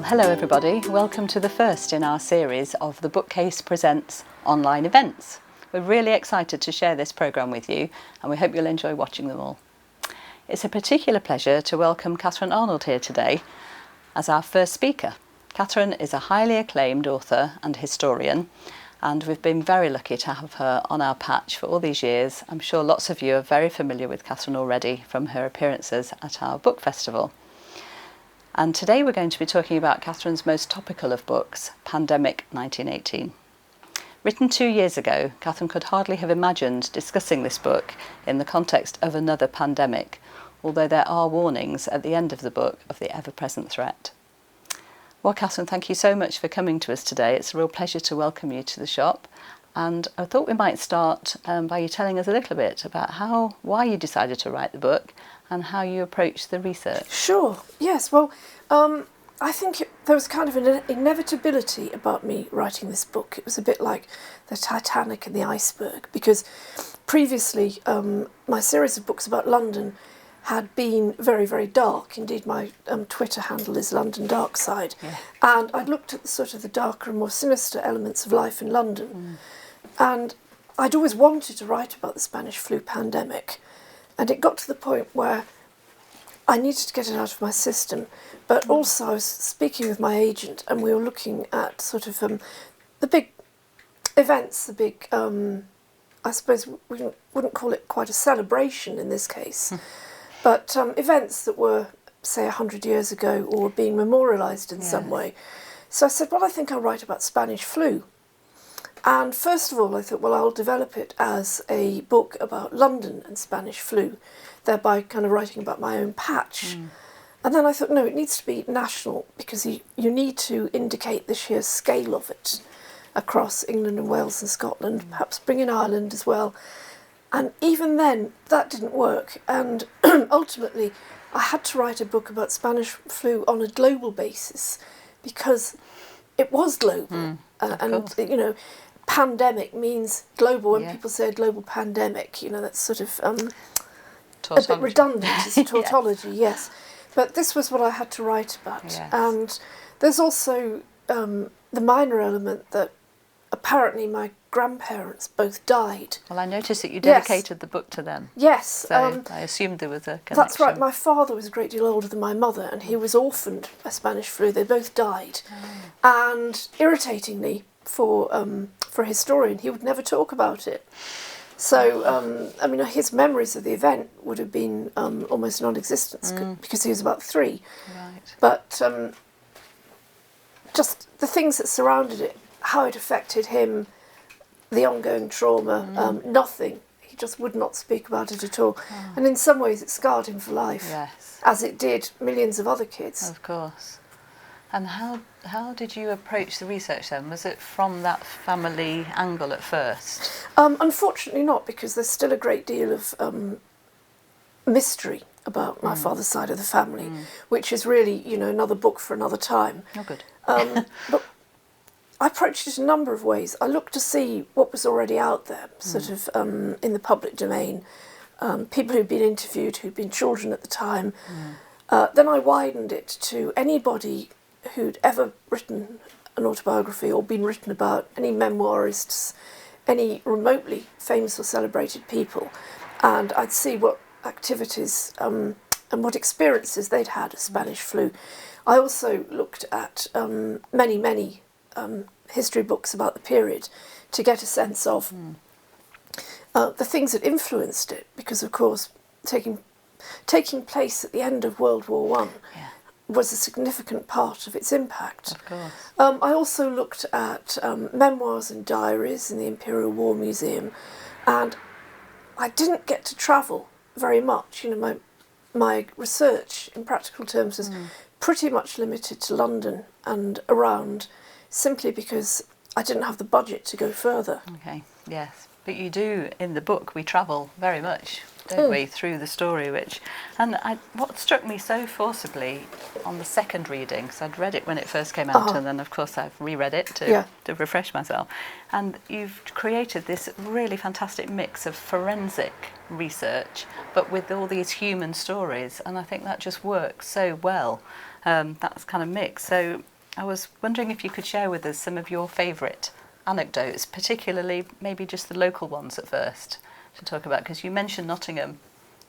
hello everybody. Welcome to the first in our series of the Bookcase Presents online events. We're really excited to share this programme with you and we hope you'll enjoy watching them all. It's a particular pleasure to welcome Catharine Arnold here today as our first speaker. Catharine is a highly acclaimed author and historian, and we've been very lucky to have her on our patch for all these years. I'm sure lots of you are very familiar with Catharine already from her appearances at our book festival. And today we're going to be talking about Catharine's most topical of books, Pandemic 1918. Written 2 years ago, Catharine could hardly have imagined discussing this book in the context of another pandemic, although there are warnings at the end of the book of the ever-present threat. Well, Catharine, thank you so much for coming to us today. It's a real pleasure to welcome you to the shop. And I thought we might start by you telling us a little bit about why you decided to write the book and how you approached the research. Sure, yes. Well, I think there was kind of an inevitability about me writing this book. It was a bit like the Titanic and the iceberg, because previously my series of books about London had been very, very dark. Indeed, my Twitter handle is London Darkside. Yeah. And I'd looked at the darker and more sinister elements of life in London. And I'd always wanted to write about the Spanish flu pandemic. And it got to the point where I needed to get it out of my system. But also I was speaking with my agent and we were looking at the big events, the big, I suppose we wouldn't call it quite a celebration in this case, but events that were, say, 100 years ago or were being memorialised in some way. So I said, well, I think I'll write about Spanish flu. And first of all, I thought, well, I'll develop it as a book about London and Spanish flu, thereby kind of writing about my own patch. And then I thought, no, it needs to be national, because you need to indicate the sheer scale of it across England and Wales and Scotland, perhaps bring in Ireland as well. And even then, that didn't work. And ultimately, I had to write a book about Spanish flu on a global basis, because it was global. And, you know, pandemic means global. When people say a global pandemic, you know, that's sort of a bit redundant. It's a tautology, yes. But this was what I had to write about. Yes. And there's also the minor element that apparently my grandparents both died. Well, I noticed that you dedicated the book to them. Yes. So I assumed there was a connection. That's right. My father was a great deal older than my mother, and he was orphaned by Spanish flu. They both died. And irritatingly, for a historian, he would never talk about it. So, I mean, his memories of the event would have been almost non-existent because he was about 3. Right. But just the things that surrounded it, how it affected him, the ongoing trauma, nothing. He just would not speak about it at all. And in some ways it scarred him for life, as it did millions of other kids. Of course. And how did you approach the research then? Was it from that family angle at first? Unfortunately not, because there's still a great deal of mystery about my father's side of the family, which is really, you know, another book for another time. Oh, good. But I approached it a number of ways. I looked to see what was already out there, in the public domain, people who'd been interviewed, who'd been children at the time. Then I widened it to anybody who'd ever written an autobiography or been written about, any memoirists, any remotely famous or celebrated people, and I'd see what activities and what experiences they'd had of Spanish flu. I also looked at many history books about the period to get a sense of the things that influenced it, because of course taking place at the end of World War One was a significant part of its impact. Of course. I also looked at memoirs and diaries in the Imperial War Museum, and I didn't get to travel very much. You know, my research in practical terms was pretty much limited to London and around, simply because I didn't have the budget to go further. Okay, yes. But you do, in the book, we travel very much, don't we, through the story, what struck me so forcibly on the second reading, so I'd read it when it first came out, and then of course I've reread it to refresh myself, and you've created this really fantastic mix of forensic research, but with all these human stories, and I think that just works so well, that's kind of mix. So I was wondering if you could share with us some of your favourite anecdotes, particularly maybe just the local ones at first to talk about, because you mentioned Nottingham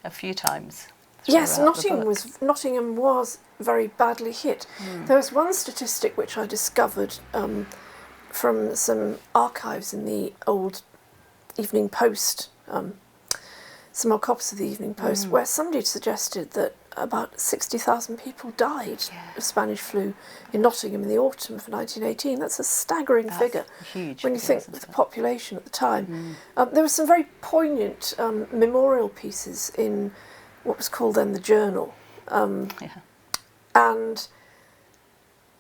a few times. Yes, Nottingham was very badly hit. There was one statistic which I discovered from some archives in the old Evening Post, some old copies of the Evening Post, where somebody had suggested that about 60,000 people died of Spanish flu in Nottingham in the autumn of 1918. That's a staggering figure huge when you think of the population at the time. There were some very poignant memorial pieces in what was called then the Journal. And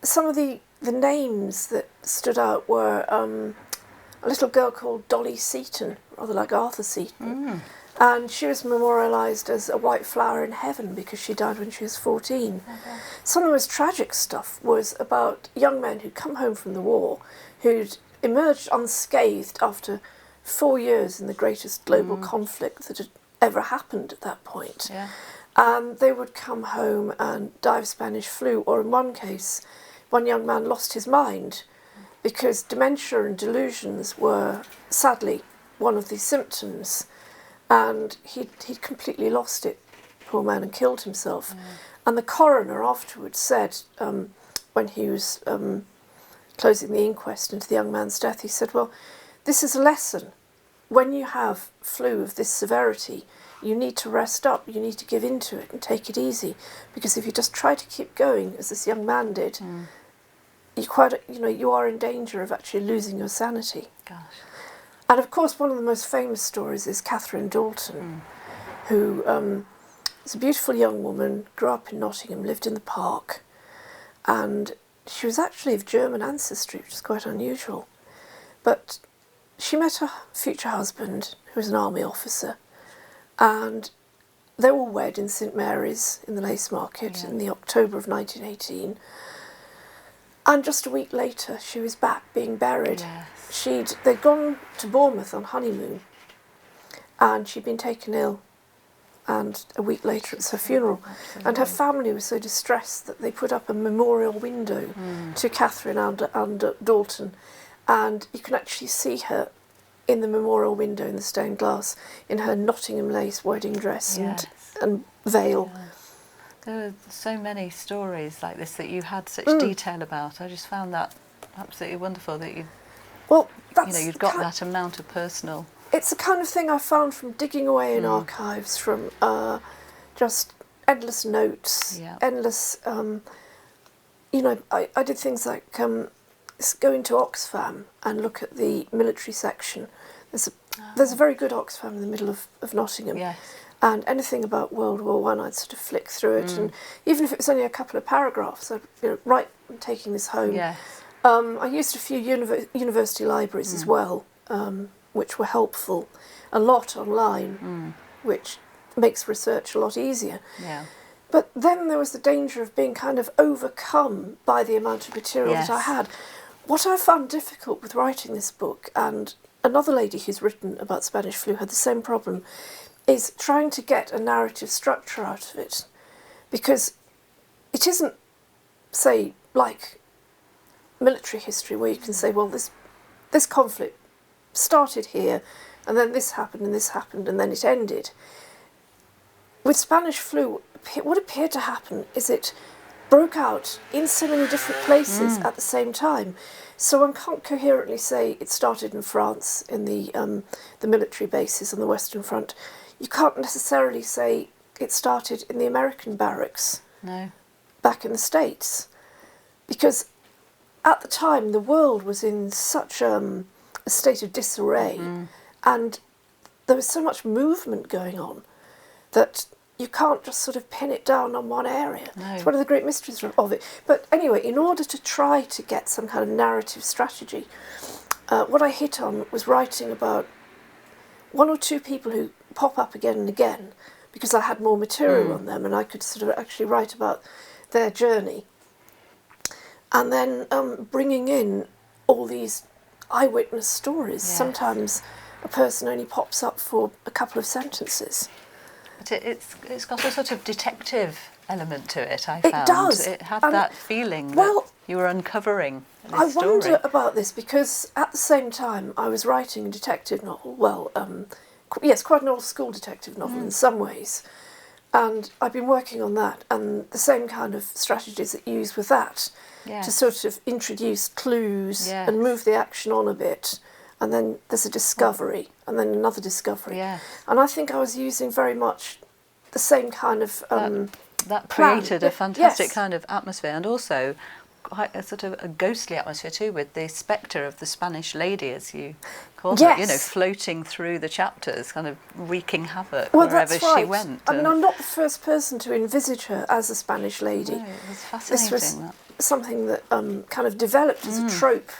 some of the names that stood out were a little girl called Dolly Seaton, rather like Arthur Seaton. And she was memorialised as a white flower in heaven because she died when she was 14. Some of the most tragic stuff was about young men who'd come home from the war, who'd emerged unscathed after 4 years in the greatest global conflict that had ever happened at that point. And they would come home and die of Spanish flu, or in one case, one young man lost his mind because dementia and delusions were, sadly, one of the symptoms. And he'd completely lost it, poor man, and killed himself. And the coroner afterwards said, when he was closing the inquest into the young man's death, he said, well, this is a lesson. When you have flu of this severity, you need to rest up, you need to give into it and take it easy. Because if you just try to keep going, as this young man did, you are in danger of actually losing your sanity. Gosh. And of course, one of the most famous stories is Catharine Dalton, who is a beautiful young woman, grew up in Nottingham, lived in the park, and she was actually of German ancestry, which is quite unusual. But she met her future husband, who was an army officer, and they were wed in St Mary's in the Lace Market in the October of 1918. And just a week later, she was back being buried. They'd gone to Bournemouth on honeymoon, and she'd been taken ill, and a week later it's her funeral. And her family was so distressed that they put up a memorial window to Catharine Arnold Dalton, and you can actually see her in the memorial window in the stained glass in her Nottingham lace wedding dress and veil. There are so many stories like this that you had such detail about. I just found that absolutely wonderful that you'd got that amount of personal. It's the kind of thing I found from digging away in archives, from just endless notes, endless. I did things like go into Oxfam and look at the military section. There's a very good Oxfam in the middle of Nottingham. And anything about World War One, I'd sort of flick through it, and even if it was only a couple of paragraphs, I'd right, I'm taking this home. I used a few university libraries as well, which were helpful. A lot online, which makes research a lot easier. But then there was the danger of being kind of overcome by the amount of material that I had. What I found difficult with writing this book, and another lady who's written about Spanish flu had the same problem, is trying to get a narrative structure out of it. Because it isn't, say, like military history where you can say, well, this conflict started here, and then this happened, and then it ended. With Spanish flu, what appeared to happen is it broke out in so many different places at the same time. So one can't coherently say it started in France, in the military bases on the Western Front. You can't necessarily say it started in the American barracks back in the States. Because at the time, the world was in such a state of disarray, and there was so much movement going on that you can't just sort of pin it down on one area. It's one of the great mysteries of it. But anyway, in order to try to get some kind of narrative strategy, what I hit on was writing about one or two people who pop up again and again, because I had more material on them and I could sort of actually write about their journey. And then bringing in all these eyewitness stories. Sometimes a person only pops up for a couple of sentences. But it's got a sort of detective element to it, I found. It does. It had that feeling. Well, You were uncovering this I story. wonder about this because at the same time I was writing a detective novel. Well, yes, quite an old school detective novel in some ways. And I've been working on that, and the same kind of strategies that you use with that to sort of introduce clues and move the action on a bit. And then there's a discovery, and then another discovery. Yes. And I think I was using very much the same kind of that plan. created a fantastic Yes. kind of atmosphere, and also quite a sort of a ghostly atmosphere too, with the spectre of the Spanish lady, as you called her, you know, floating through the chapters, kind of wreaking havoc wherever that's right. she went. I mean, I'm not the first person to envisage her as a Spanish lady. No, it was fascinating. This was something that kind of developed as a trope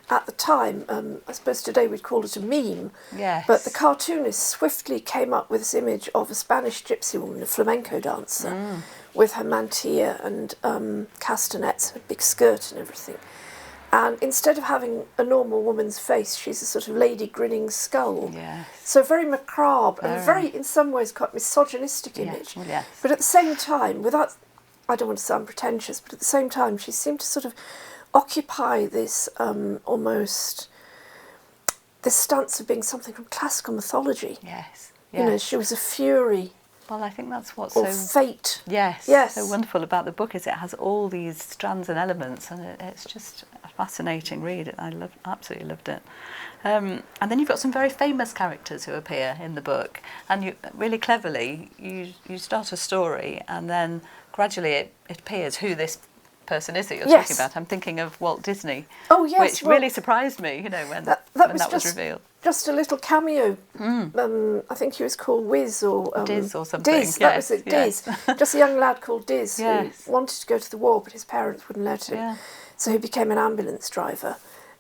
at the time. I suppose today we'd call it a meme. Yes. But the cartoonist swiftly came up with this image of a Spanish gypsy woman, a flamenco dancer, with her mantilla and castanets, a big skirt and everything. And instead of having a normal woman's face, she's a sort of lady grinning skull. Yes. So very macabre and very, in some ways, quite misogynistic image. Yes. But at the same time, without, I don't want to sound pretentious, but at the same time, she seemed to sort of occupy this almost, this stance of being something from classical mythology. Yes. You know, she was a fury. Well, I think that's what's or so fate. Yes, Yes. so wonderful about the book is it has all these strands and elements, and it's just a fascinating read. I absolutely loved it. And then you've got some very famous characters who appear in the book, and you really cleverly you start a story, and then gradually it appears who this person is that you're talking about. I'm thinking of Walt Disney. Oh yes, which really surprised me. You know when that was revealed. Just a little cameo. I think he was called Wiz or Diz or something. Diz, that was it. Yes. Diz, just a young lad called Diz Yes. who wanted to go to the war, but his parents wouldn't let him. Yeah. So he became an ambulance driver,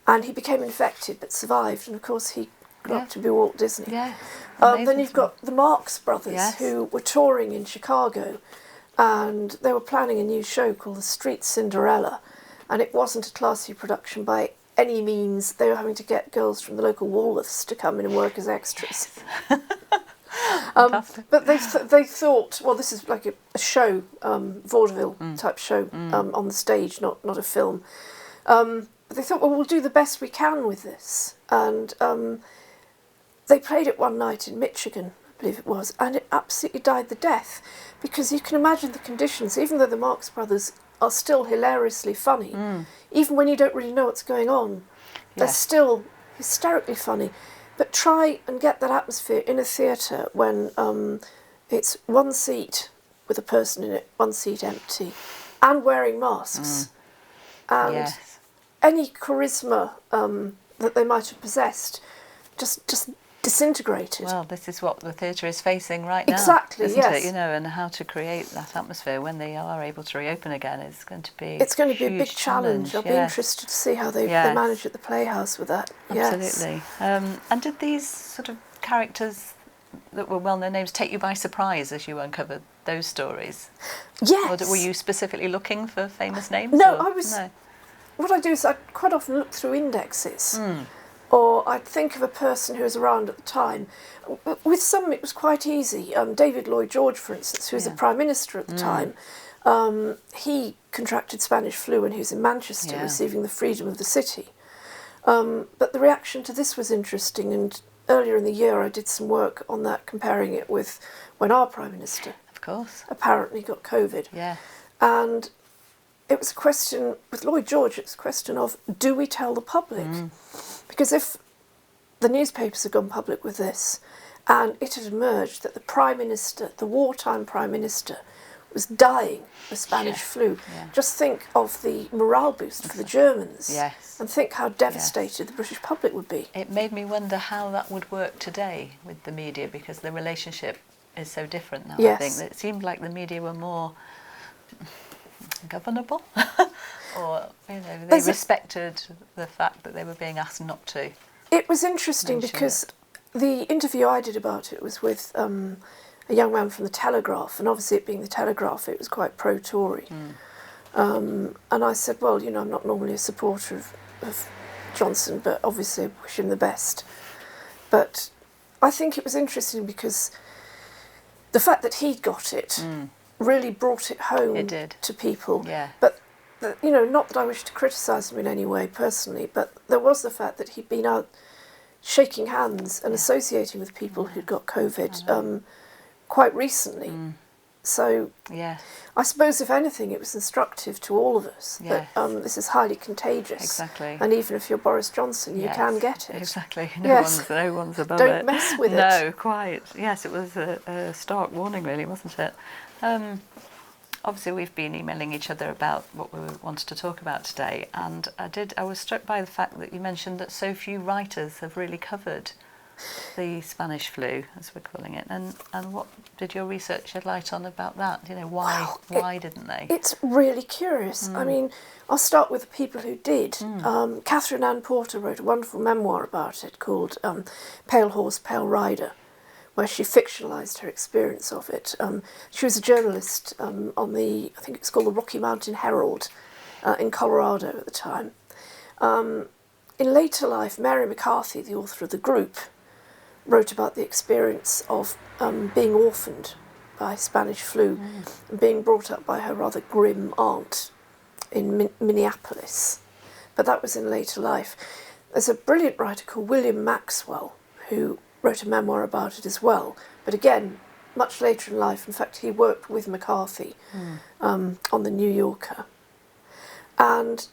and he became infected but survived. And of course, he grew up to be Walt Disney. Yeah. Then you've got the Marx Brothers, Yes. who were touring in Chicago, and they were planning a new show called The Street Cinderella, and it wasn't a classy production by any means. They were having to get girls from the local Woolworths to come in and work as extras. But they thought, well, this is like a show, vaudeville type show on the stage, not a film. But they thought, well, we'll do the best we can with this. And they played it one night in Michigan, I believe it was, and it absolutely died the death. Because you can imagine the conditions, even though the Marx Brothers are still hilariously funny, even when you don't really know what's going on, they're still hysterically funny. But try and get that atmosphere in a theatre when it's one seat with a person in it, one seat empty, and wearing masks. And any charisma that they might have possessed just disintegrated. Well, this is what the theatre is facing right now. Exactly, isn't yes. it? You know, and how to create that atmosphere when they are able to reopen again is going to be It's going to be a big huge challenge. I'll be interested to see how they manage at the Playhouse with that. Absolutely. Yes. And did these sort of characters that were well-known names take you by surprise as you uncovered those stories? Yes. Or were you specifically looking for famous names? No, or? I was... No. What I do is I quite often look through indexes. Or I'd think of a person who was around at the time. With some, it was quite easy. David Lloyd George, for instance, who was the Prime Minister at the time, he contracted Spanish flu when he was in Manchester, receiving the freedom of the city. But the reaction to this was interesting, and earlier in the year I did some work on that, comparing it with when our Prime Minister, of course, apparently got COVID. Yeah. And it was a question, with Lloyd George, it's a question of, do we tell the public? Because if the newspapers had gone public with this, and it had emerged that the Prime Minister, the wartime Prime Minister, was dying of Spanish flu, just think of the morale boost for the Germans, and think how devastated the British public would be. It made me wonder how that would work today with the media, because the relationship is so different now. I think that it seemed like the media were more governable, or they respected the fact that they were being asked not to. It was interesting because the interview I did about it was with a young man from the Telegraph, and obviously it being the Telegraph, it was quite pro-Tory. And I said, well, I'm not normally a supporter of Johnson, but obviously I wish him the best. But I think it was interesting because the fact that he'd got it really brought it home to people. Yeah. But not that I wish to criticise him in any way personally, but there was the fact that he'd been out shaking hands and associating with people who'd got COVID quite recently. So I suppose, if anything, it was instructive to all of us that this is highly contagious. Exactly. And even if you're Boris Johnson, you can get it. Exactly. No one's above it. Don't mess with it. No, quite. Yes, it was a stark warning, really, wasn't it? Obviously, we've been emailing each other about what we wanted to talk about today, and I was struck by the fact that you mentioned that so few writers have really covered the Spanish flu, as we're calling it, and what did your research shed light on about that? Why didn't they? It's really curious. I mean, I'll start with the people who did. Catharine Ann Porter wrote a wonderful memoir about it called Pale Horse, Pale Rider, where she fictionalised her experience of it. She was a journalist on I think it's called the Rocky Mountain Herald in Colorado at the time. In later life, Mary McCarthy, the author of The Group, wrote about the experience of being orphaned by Spanish flu and being brought up by her rather grim aunt in Minneapolis. But that was in later life. There's a brilliant writer called William Maxwell who wrote a memoir about it as well. But again, much later in life. In fact, he worked with McCarthy on The New Yorker. And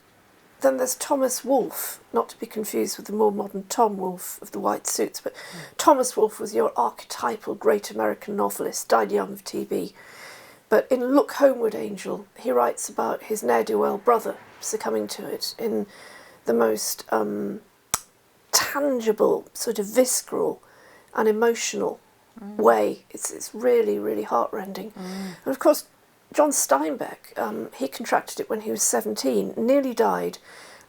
then there's Thomas Wolfe, not to be confused with the more modern Tom Wolfe of the white suits, but Thomas Wolfe was your archetypal great American novelist, died young of TB. But in Look Homeward, Angel, he writes about his ne'er-do-well brother succumbing to it in the most tangible, sort of visceral and emotional way. It's really, really heartrending. And of course, John Steinbeck, he contracted it when he was 17, nearly died,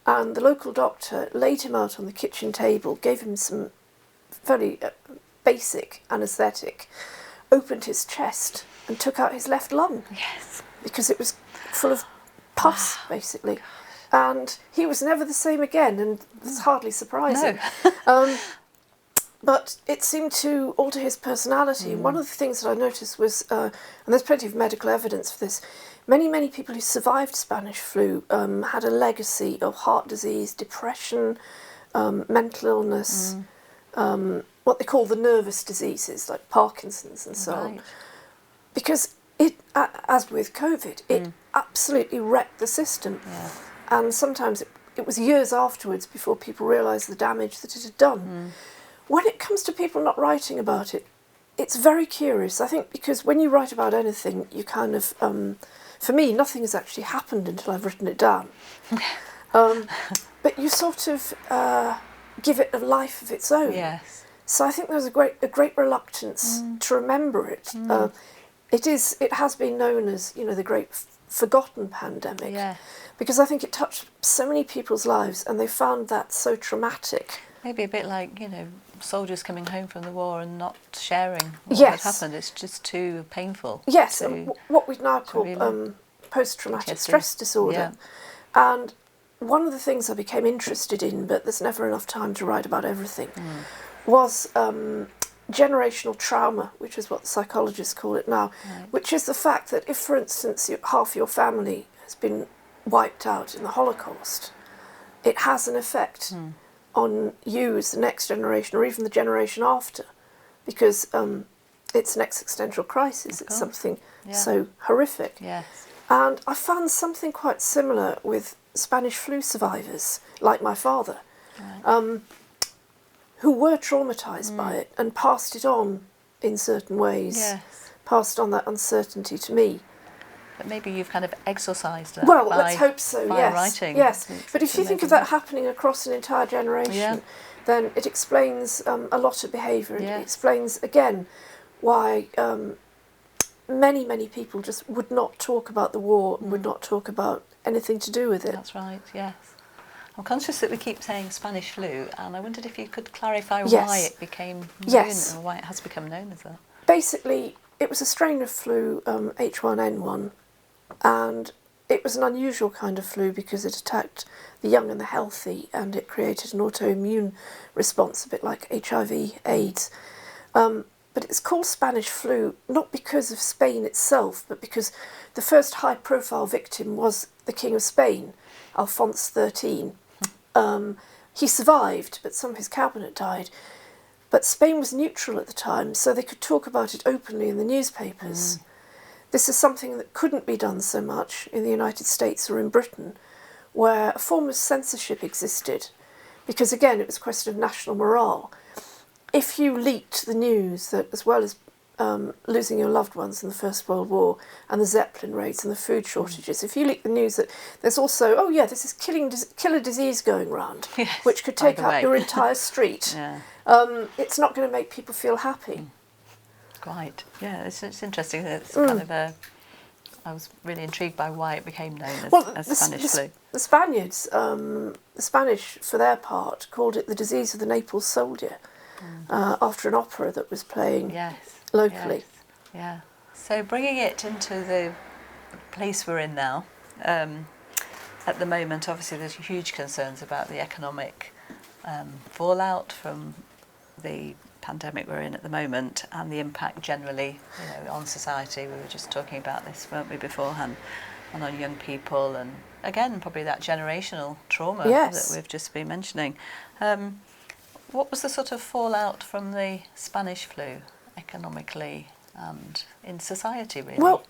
and the local doctor laid him out on the kitchen table, gave him some very basic anaesthetic, opened his chest and took out his left lung. Yes. Because it was full of pus, basically. And he was never the same again, and it's hardly surprising. No. But it seemed to alter his personality. One of the things that I noticed was, and there's plenty of medical evidence for this, many people who survived Spanish flu had a legacy of heart disease, depression, mental illness, what they call the nervous diseases, like Parkinson's and so on. Because it, as with COVID, it absolutely wrecked the system. Yeah. And sometimes it was years afterwards before people realised the damage that it had done. When it comes to people not writing about it, it's very curious. I think because when you write about anything, you kind of, for me, nothing has actually happened until I've written it down. But you sort of give it a life of its own. Yes. So I think there's a great reluctance to remember it. It has been known as, the great forgotten pandemic. Yeah. Because I think it touched so many people's lives, and they found that so traumatic. Maybe a bit like, soldiers coming home from the war and not sharing what had happened. It's just too painful. Yes, what we now call post-traumatic stress disorder. Yeah. And one of the things I became interested in, but there's never enough time to write about everything, was generational trauma, which is what the psychologists call it now, which is the fact that if, for instance, half your family has been wiped out in the Holocaust, it has an effect on you as the next generation, or even the generation after, because it's an existential crisis. It's something so horrific. Yes. And I found something quite similar with Spanish flu survivors, like my father, who were traumatised by it and passed it on in certain ways, passed on that uncertainty to me. But maybe you've kind of exorcised it. Well, let's hope so, by writing. Yes, but if you think of that happening across an entire generation, then it explains a lot of behaviour. It explains, again, why many people just would not talk about the war and would not talk about anything to do with it. That's right, yes. I'm conscious that we keep saying Spanish flu, and I wondered if you could clarify why it became known, or why it has become known as that. Basically, it was a strain of flu, H1N1, and it was an unusual kind of flu because it attacked the young and the healthy, and it created an autoimmune response, a bit like HIV, AIDS. but it's called Spanish flu not because of Spain itself, but because the first high-profile victim was the King of Spain, Alphonse XIII. He survived, but some of his cabinet died. But Spain was neutral at the time, so they could talk about it openly in the newspapers. This is something that couldn't be done so much in the United States or in Britain, where a form of censorship existed, because again it was a question of national morale. If you leaked the news that, as well as losing your loved ones in the First World War and the Zeppelin raids and the food shortages, if you leak the news that there's also, oh yeah, there's this killer disease going round, yes, which could take up your entire street, it's not going to make people feel happy. Quite. Yeah, it's interesting. It's kind of I was really intrigued by why it became known as Spanish flu. The Spaniards, the Spanish, for their part, called it the disease of the Naples soldier, after an opera that was playing locally. Yes. Yeah. So bringing it into the place we're in now, at the moment, obviously there's huge concerns about the economic fallout from the pandemic we're in at the moment and the impact generally, on society. We were just talking about this, weren't we, beforehand, and on young people, and again probably that generational trauma that we've just been mentioning. What was the sort of fallout from the Spanish flu economically and in society, really? Well,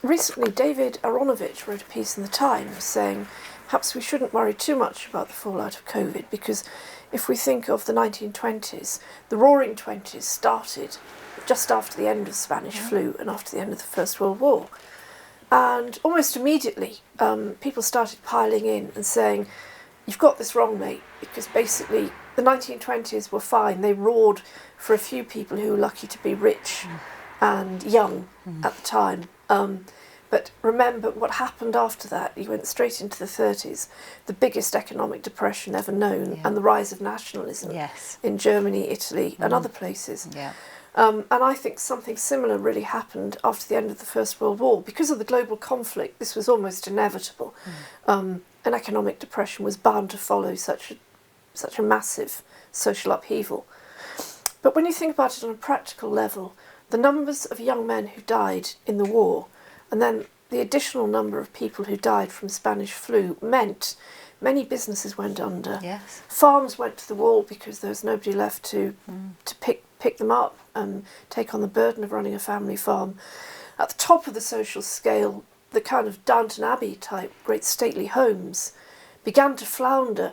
recently David Aronovich wrote a piece in the Times saying perhaps we shouldn't worry too much about the fallout of COVID, because if we think of the 1920s, the Roaring Twenties started just after the end of Spanish flu and after the end of the First World War. And almost immediately, people started piling in and saying, you've got this wrong, mate, because basically the 1920s were fine. They roared for a few people who were lucky to be rich and young at the time. But remember what happened after that. You went straight into the 30s, the biggest economic depression ever known, and the rise of nationalism in Germany, Italy, and other places. And I think something similar really happened after the end of the First World War. Because of the global conflict, this was almost inevitable. An economic depression was bound to follow such a massive social upheaval. But when you think about it on a practical level, the numbers of young men who died in the war, and then the additional number of people who died from Spanish flu, meant many businesses went under. Farms went to the wall because there was nobody left to pick them up and take on the burden of running a family farm. At the top of the social scale, the kind of Downton Abbey type great stately homes began to flounder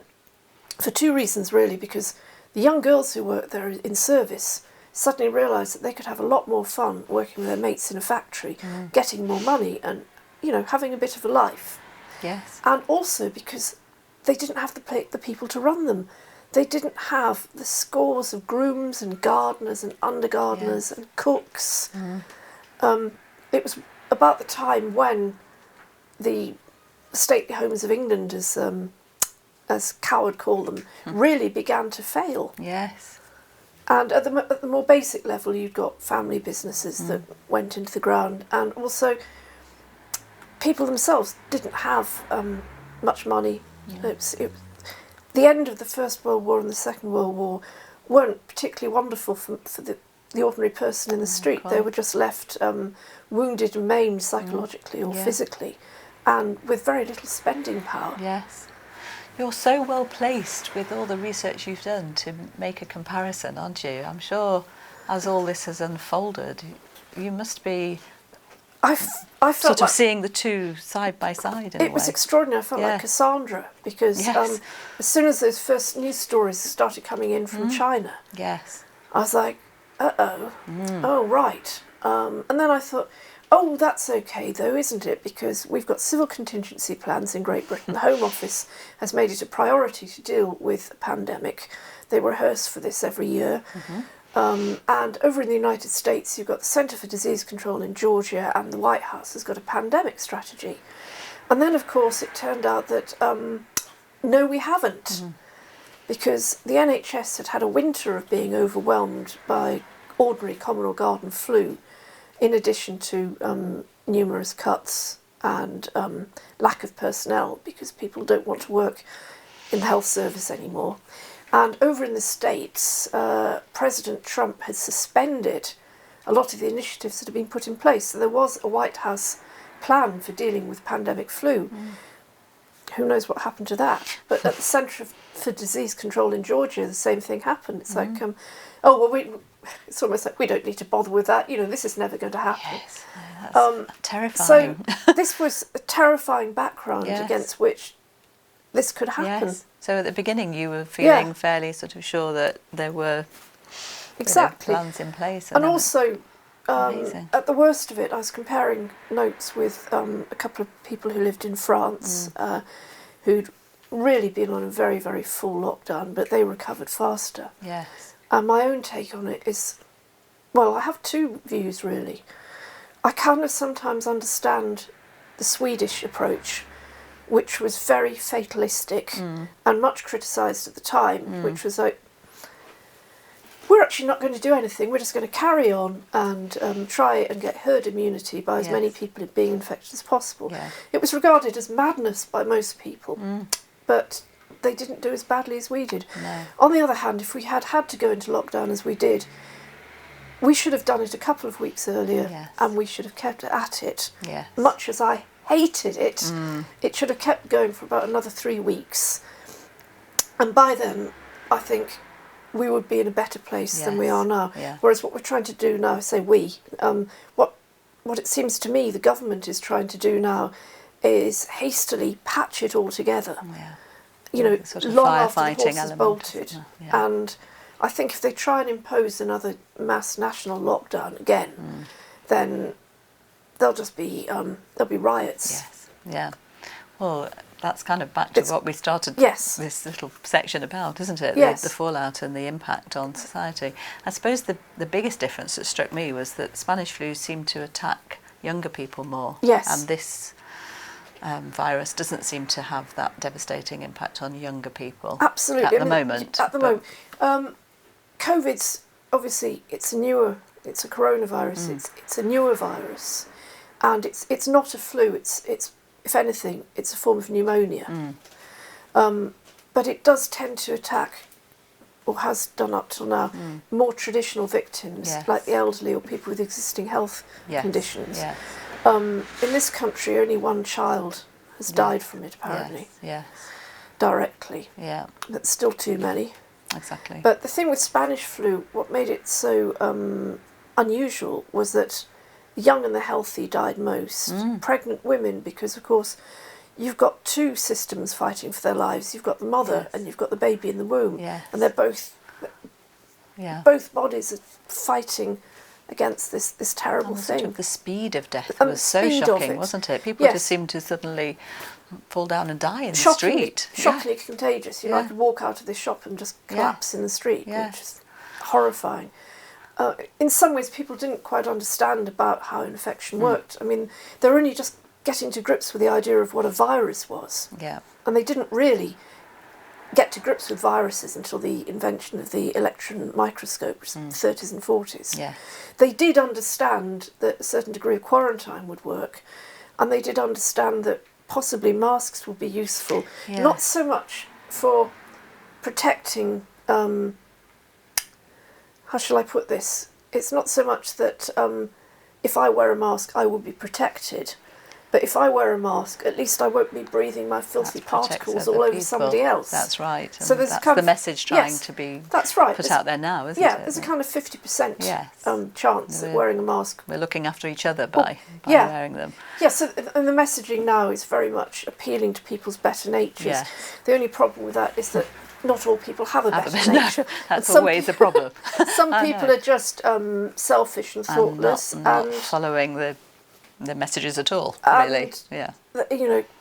for two reasons, really, because the young girls who worked there in service suddenly realised that they could have a lot more fun working with their mates in a factory, getting more money and, having a bit of a life. And also because they didn't have the people to run them. They didn't have the scores of grooms and gardeners and undergardeners and cooks. It was about the time when the stately homes of England, as Coward called them, really began to fail. And at the more basic level, you've got family businesses that went into the ground, and also people themselves didn't have much money. The end of the First World War and the Second World War weren't particularly wonderful for the ordinary person in the street. They were just left wounded and maimed psychologically or physically, and with very little spending power. You're so well placed with all the research you've done to make a comparison, aren't you? I'm sure as all this has unfolded, you must be I felt sort of seeing the two side by side in a way. It was extraordinary. I felt like Cassandra, because as soon as those first news stories started coming in from China, I was like, oh, right. And then I thought, oh, that's okay though, isn't it? Because we've got civil contingency plans in Great Britain. The Home Office has made it a priority to deal with a pandemic. They rehearse for this every year. And over in the United States, you've got the Centre for Disease Control in Georgia, and the White House has got a pandemic strategy. And then, of course, it turned out that, no, we haven't. Because the NHS had had a winter of being overwhelmed by ordinary common or garden flu, in addition to numerous cuts and lack of personnel, because people don't want to work in the health service anymore. And over in the States, President Trump had suspended a lot of the initiatives that have been put in place. So there was a White House plan for dealing with pandemic flu. Who knows what happened to that? But at the Centre for Disease Control in Georgia, the same thing happened. It's like, it's almost like we don't need to bother with that. This is never going to happen. Yes, that's terrifying. So this was a terrifying background against which this could happen. Yes. So at the beginning, you were feeling fairly sort of sure that there were plans in place, and also. At the worst of it, I was comparing notes with a couple of people who lived in France who'd really been on a very, very full lockdown, but they recovered faster. Yes. And my own take on it is, well, I have two views really. I kind of sometimes understand the Swedish approach, which was very fatalistic and much criticised at the time, which was like, we're actually not going to do anything, we're just going to carry on and try and get herd immunity by as many people being infected as possible. Yeah. It was regarded as madness by most people, but they didn't do as badly as we did. No. On the other hand, if we had had to go into lockdown as we did, we should have done it a couple of weeks earlier and we should have kept at it. Yes. Much as I hated it, it should have kept going for about another 3 weeks. And by then, I think we would be in a better place than we are now. Yeah. Whereas what we're trying to do now, I say we, what it seems to me the government is trying to do now is hastily patch it all together. Yeah. Sort of long after the firefighting horse is bolted. And I think if they try and impose another mass national lockdown again, then there'll just be riots. Yes. Yeah. Well, that's kind of back to what we started this little section about, isn't it? Yes. The fallout and the impact on society. I suppose the biggest difference that struck me was that Spanish flu seemed to attack younger people more. Yes. And this virus doesn't seem to have that devastating impact on younger people. Absolutely. At the moment. COVID's, obviously, it's a coronavirus, it's a newer virus. And it's not a flu, it's if anything, it's a form of pneumonia. But it does tend to attack, or has done up till now, more traditional victims, like the elderly or people with existing health conditions. Yes. In this country, only one child has died from it, apparently. Yes. Directly. Yeah. That's still too many. Exactly. But the thing with Spanish flu, what made it so unusual was that the young and the healthy died most. Pregnant women, because of course you've got two systems fighting for their lives. You've got the mother and you've got the baby in the womb. Yes. And they're both bodies are fighting against this terrible thing. Sort of the speed of death was so shocking, wasn't it? People just seemed to suddenly fall down and die in the street. Shockingly contagious. I could walk out of this shop and just collapse in the street, which is horrifying. In some ways, people didn't quite understand about how infection worked. I mean, they were only just getting to grips with the idea of what a virus was. Yeah. And they didn't really get to grips with viruses until the invention of the electron microscope, which was in the 30s and 40s. Yeah. They did understand that a certain degree of quarantine would work, and they did understand that possibly masks would be useful, not so much for protecting... how shall I put this? It's not so much that if I wear a mask, I will be protected. But if I wear a mask, at least I won't be breathing my filthy particles all over somebody else. That's right. So there's that's the message trying to be put out there now, isn't it? Yeah, there's a kind of 50% chance that wearing a mask... We're looking after each other by wearing them. Yeah, and the messaging now is very much appealing to people's better natures. Yes. The only problem with that is that not all people have a better nature. That's always a problem. Some people are just selfish and thoughtless. And not following the messages at all, really. Yeah.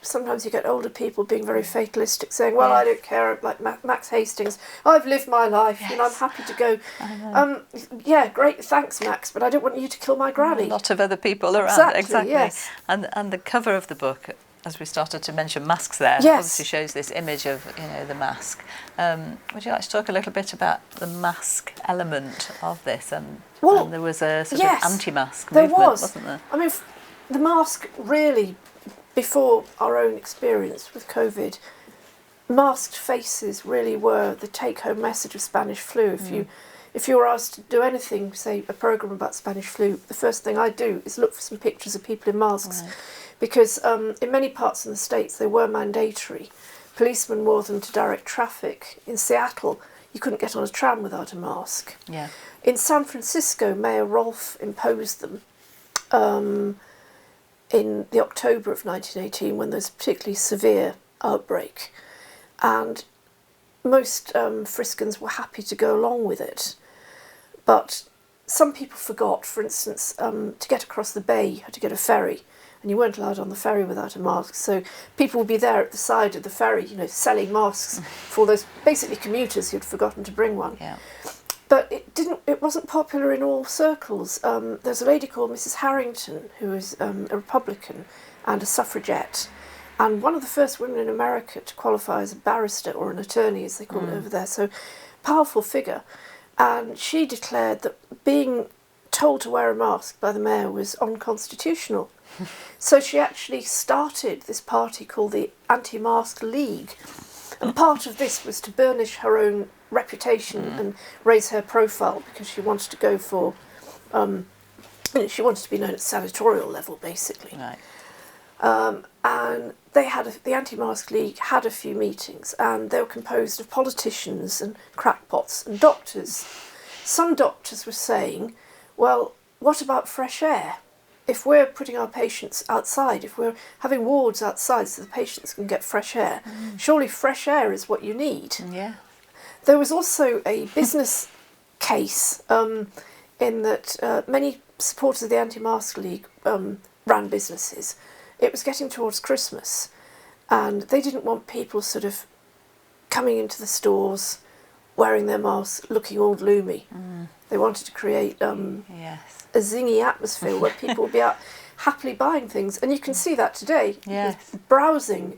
Sometimes you get older people being very fatalistic, saying, well, I don't care, like Max Hastings, I've lived my life, I'm happy to go. Yeah, great, thanks, Max, but I don't want you to kill my granny. A lot of other people around, exactly. Yes. And the cover of the book, as we started to mention masks there, obviously shows this image of the mask. Would you like to talk a little bit about the mask element of this? And there was a sort of anti-mask movement, wasn't there? I mean, the mask really, before our own experience with COVID, masked faces really were the take-home message of Spanish flu. if you were asked to do anything, say a programme about Spanish flu, the first thing I'd do is look for some pictures of people in masks, Right. because in many parts of the States they were mandatory. Policemen wore them to direct traffic. In Seattle, you couldn't get on a tram without a mask. Yeah. In San Francisco, Mayor Rolfe imposed them in the October of 1918 when there was a particularly severe outbreak. And most Friscans were happy to go along with it. But some people forgot, for instance, to get across the bay, you had to get a ferry, and you weren't allowed on the ferry without a mask. So people would be there at the side of the ferry, you know, selling masks for all those basically commuters who'd forgotten to bring one. Yeah. But it wasn't popular in all circles. There's a lady called Mrs. Harrington, who is a Republican and a suffragette, and one of the first women in America to qualify as a barrister or an attorney, as they call it over there. So, powerful figure. And she declared that being told to wear a mask by the mayor was unconstitutional. So she actually started this party called the Anti-Mask League. And part of this was to burnish her own reputation and raise her profile, because she wanted to go for, she wanted to be known at senatorial level, basically. Right. And they had the Anti-Mask League had a few meetings, and they were composed of politicians and crackpots and doctors. Some doctors were saying, well, what about fresh air? If we're putting our patients outside, if we're having wards outside so the patients can get fresh air, surely fresh air is what you need. Yeah. There was also a business case in that many supporters of the Anti-Mask League ran businesses. It was getting towards Christmas, and they didn't want people sort of coming into the stores wearing their masks, looking all gloomy. They wanted to create Yes. a zingy atmosphere where people would be out happily buying things, and you can see that today. Yes. With browsing,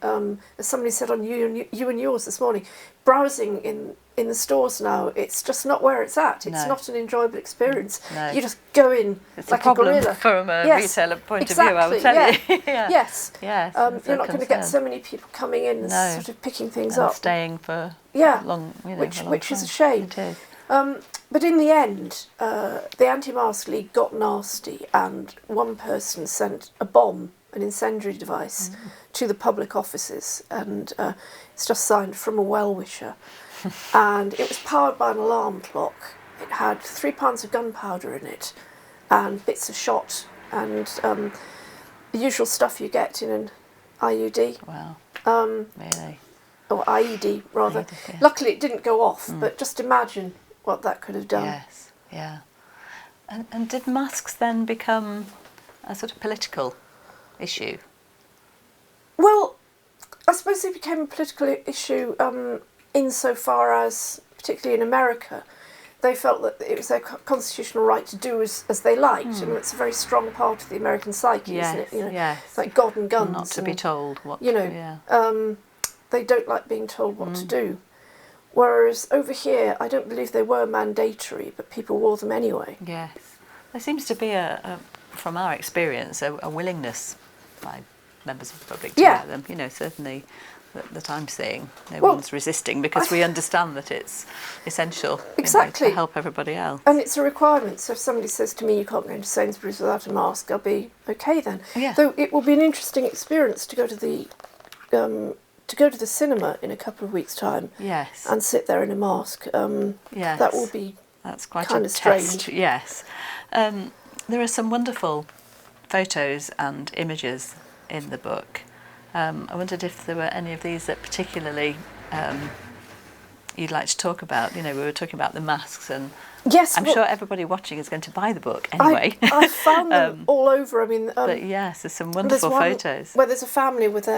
as somebody said on you and yours this morning, browsing in the stores now, it's just not where it's at. It's No. not an enjoyable experience. No. You just go in It's like a problem gorilla. from a Yes, retailer point exactly, of view, I would tell you. Yeah. Yes. Yes. You're not going to get so many people coming in and No. sort of picking things and up. staying for Yeah, long, which is a shame. It is. But in the end, the Anti-Mask League got nasty, and one person sent a bomb, an incendiary device, to the public offices, and it's just signed from a well-wisher. And it was powered by an alarm clock. It had 3 pounds of gunpowder in it, and bits of shot, and the usual stuff you get in an IUD. Wow. Really. Or IED, rather. IED, yeah. Luckily it didn't go off, but just imagine what that could have done. Yes. Yeah. And did masks then become a sort of political issue? Well, I suppose it became a political issue insofar as, particularly in America, they felt that it was their constitutional right to do as they liked. I mean, it's a very strong part of the American psyche, isn't it? You know, yes. like God and guns. Not to be told what. You know, Yeah. they don't like being told what to do. Whereas over here, I don't believe they were mandatory, but people wore them anyway. Yes. There seems to be from our experience, a willingness by members of the public to wear them. You know, certainly that I'm seeing. No one's resisting, because we understand that it's essential Exactly. to help everybody else. And it's a requirement. So if somebody says to me, you can't go into Sainsbury's without a mask, I'll be okay then. Yeah. Though it will be an interesting experience to go to the cinema in a couple of weeks' time. Yes. And sit there in a mask. Yes. That will be That's quite kind a of test. strange. Yes. There are some wonderful photos and images in the book. I wondered if there were any of these that particularly you'd like to talk about. You know, we were talking about the masks, and yes, I'm sure everybody watching is going to buy the book anyway. I found them all over. I mean, but yes, there's some wonderful photos. Where there's a family with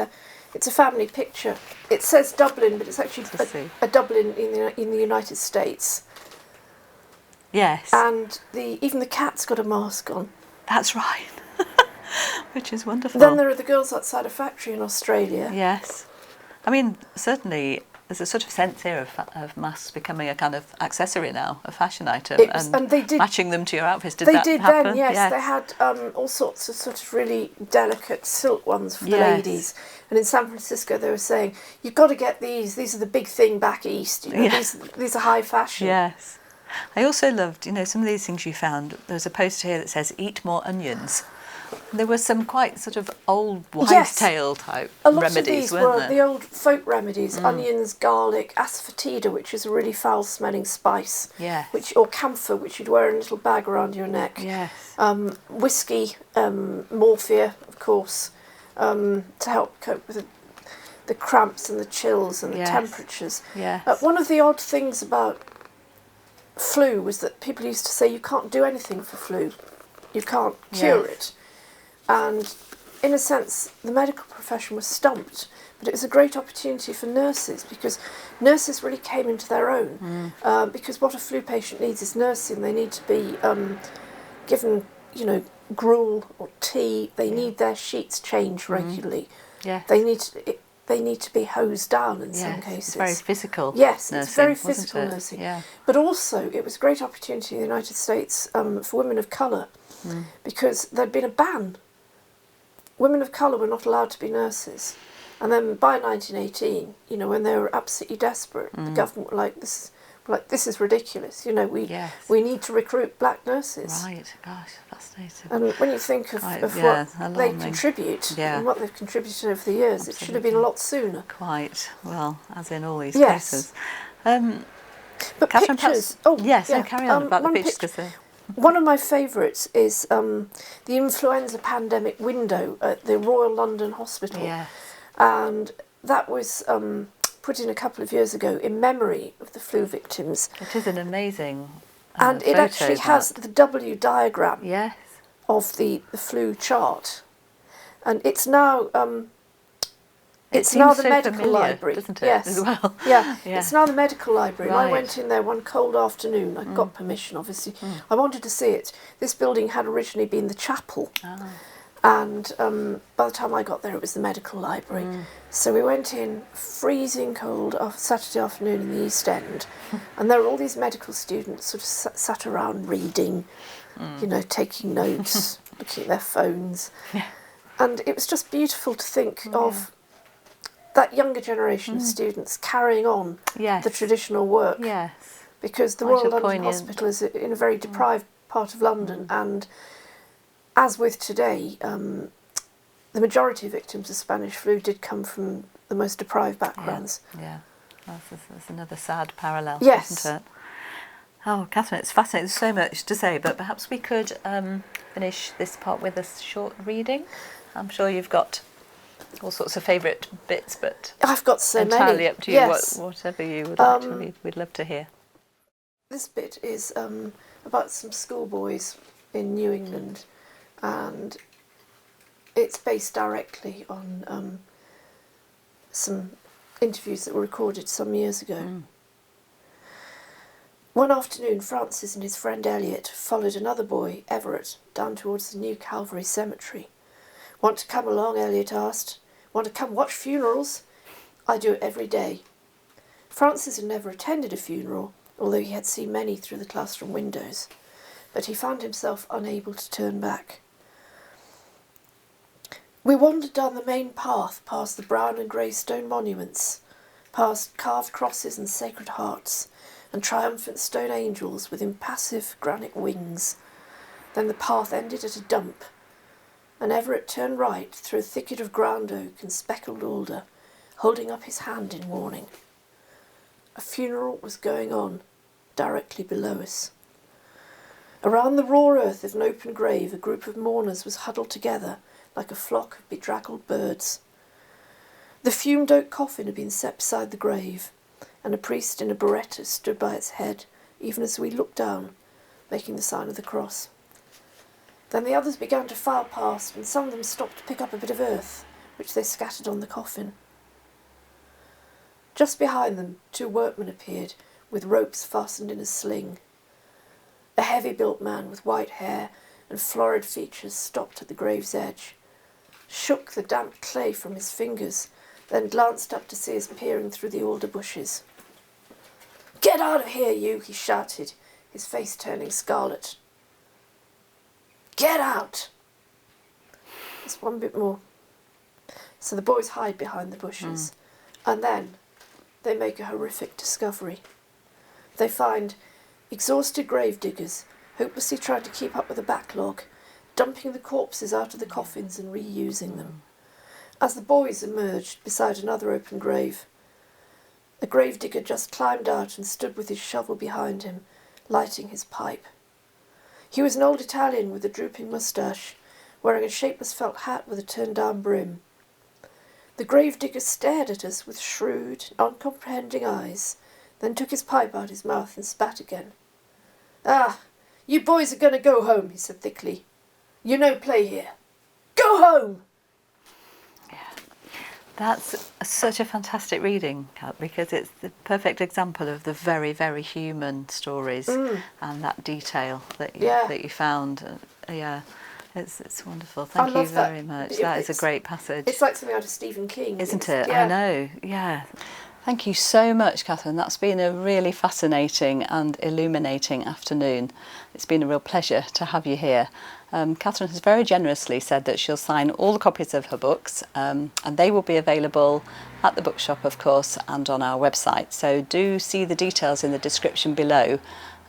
it's a family picture. It says Dublin, but it's actually a Dublin in the United States. Yes. And even the cat's got a mask on. That's right. Which is wonderful. Then there are the girls outside a factory in Australia. Yes. I mean, certainly there's a sort of sense here of masks becoming a kind of accessory now, a fashion item, and they did, matching them to your outfits. Did that happen? Then, yes. They had all sorts of sort of really delicate silk ones for the ladies. And in San Francisco they were saying, you've got to get these. These are the big thing back east. You know, these are high fashion. Yes. I also loved, some of these things you found. There's a poster here that says "Eat more onions." There were some quite sort of old wives' tale type a lot remedies, of these weren't were there? the old folk remedies: onions, garlic, asafoetida, which is a really foul-smelling spice, Yes. or camphor, which you'd wear in a little bag around your neck. Yes. Whiskey, morphia, of course, to help cope with the cramps and the chills and the temperatures. Yes. One of the odd things about flu was that people used to say you can't do anything for flu, you can't cure it. And in a sense, the medical profession was stumped, but it was a great opportunity for nurses, because nurses really came into their own. Because what a flu patient needs is nursing. They need to be given, gruel or tea. They need their sheets changed regularly. Yes. They need to be hosed down in some cases. It's very physical. Yes, nursing, it's very wasn't physical it? nursing. Yeah. But also, it was a great opportunity in the United States for women of colour, because there'd been a ban. Women of colour were not allowed to be nurses. And then by 1918, when they were absolutely desperate, the government were like, this is ridiculous. We need to recruit black nurses. Right, gosh, fascinating. And when you think of what they contribute and what they've contributed over the years, it should have been a lot sooner. Quite, well, as in all these cases. But Catherine, pictures... carry on about the pictures. One of my favourites is the influenza pandemic window at the Royal London Hospital. Yes. And that was put in a couple of years ago in memory of the flu victims. It is an amazing and it actually has the W diagram of the flu chart. And it's now... it's now the medical library, doesn't it? As well. It's now the medical library. Right. And I went in there one cold afternoon. I got permission, obviously. I wanted to see it. This building had originally been the chapel, and by the time I got there, it was the medical library. So we went in, freezing cold, Saturday afternoon in the East End, and there were all these medical students sort of sat around reading, taking notes, looking at their phones, and it was just beautiful to think of that younger generation of students carrying on the traditional work. Yes. Because the Royal London Hospital is in a very deprived part of London, and as with today, the majority of victims of Spanish flu did come from the most deprived backgrounds. Yeah. That's another sad parallel, yes. isn't it? Oh, Catherine, it's fascinating. There's so much to say, but perhaps we could finish this part with a short reading. I'm sure you've got all sorts of favourite bits, but I've got so entirely many. Up to you. Yes. Whatever you would like to read, we'd love to hear. This bit is about some schoolboys in New England, and it's based directly on some interviews that were recorded some years ago. One afternoon, Francis and his friend Elliot followed another boy, Everett, down towards the New Calvary Cemetery. "Want to come along?" Elliot asked. "Want to come watch funerals?" "I do it every day." Francis had never attended a funeral, although he had seen many through the classroom windows, but he found himself unable to turn back. We wandered down the main path, past the brown and grey stone monuments, past carved crosses and sacred hearts, and triumphant stone angels with impassive granite wings. Then the path ended at a dump, and Everett turned right through a thicket of ground oak and speckled alder, holding up his hand in warning. A funeral was going on directly below us. Around the raw earth of an open grave, a group of mourners was huddled together like a flock of bedraggled birds. The fumed oak coffin had been set beside the grave, and a priest in a biretta stood by its head, even as we looked down, making the sign of the cross. Then the others began to file past, and some of them stopped to pick up a bit of earth, which they scattered on the coffin. Just behind them, two workmen appeared, with ropes fastened in a sling. A heavy-built man with white hair and florid features stopped at the grave's edge, shook the damp clay from his fingers, then glanced up to see us peering through the alder bushes. "Get out of here, you!" he shouted, his face turning scarlet. "Get out!" Just one bit more. So the boys hide behind the bushes, and then they make a horrific discovery. They find Exhausted gravediggers, hopelessly trying to keep up with the backlog, dumping the corpses out of the coffins and reusing them. As the boys emerged beside another open grave, a gravedigger just climbed out and stood with his shovel behind him, lighting his pipe. He was an old Italian with a drooping moustache, wearing a shapeless felt hat with a turned-down brim. The gravedigger stared at us with shrewd, uncomprehending eyes, then took his pipe out his mouth and spat again. "Ah, you boys are going to go home," he said thickly. "You no play here. Go home!" That's such a fantastic reading, Kat, because it's the perfect example of the very, very human stories and that detail that you found. It's wonderful. Thank you very much. That is a great passage. It's like something out of Stephen King. Isn't it? Yeah. I know, yeah. Thank you so much, Catherine. That's been a really fascinating and illuminating afternoon. It's been a real pleasure to have you here. Catherine has very generously said that she'll sign all the copies of her books, and they will be available at the bookshop, of course, and on our website. So do see the details in the description below.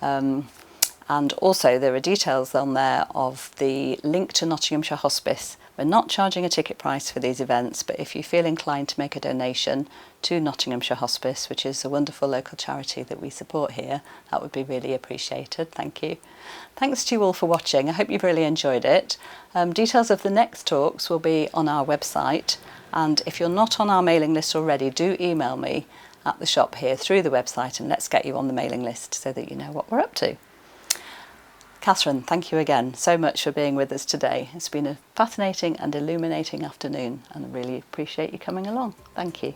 And also there are details on there of the link to Nottinghamshire Hospice. We're not charging a ticket price for these events, but if you feel inclined to make a donation to Nottinghamshire Hospice, which is a wonderful local charity that we support here, that would be really appreciated. Thank you. Thanks to you all for watching. I hope you've really enjoyed it. Details of the next talks will be on our website, and if you're not on our mailing list already, do email me at the shop here through the website, and let's get you on the mailing list so that you know what we're up to. Catherine, thank you again so much for being with us today. It's been a fascinating and illuminating afternoon, and I really appreciate you coming along. Thank you.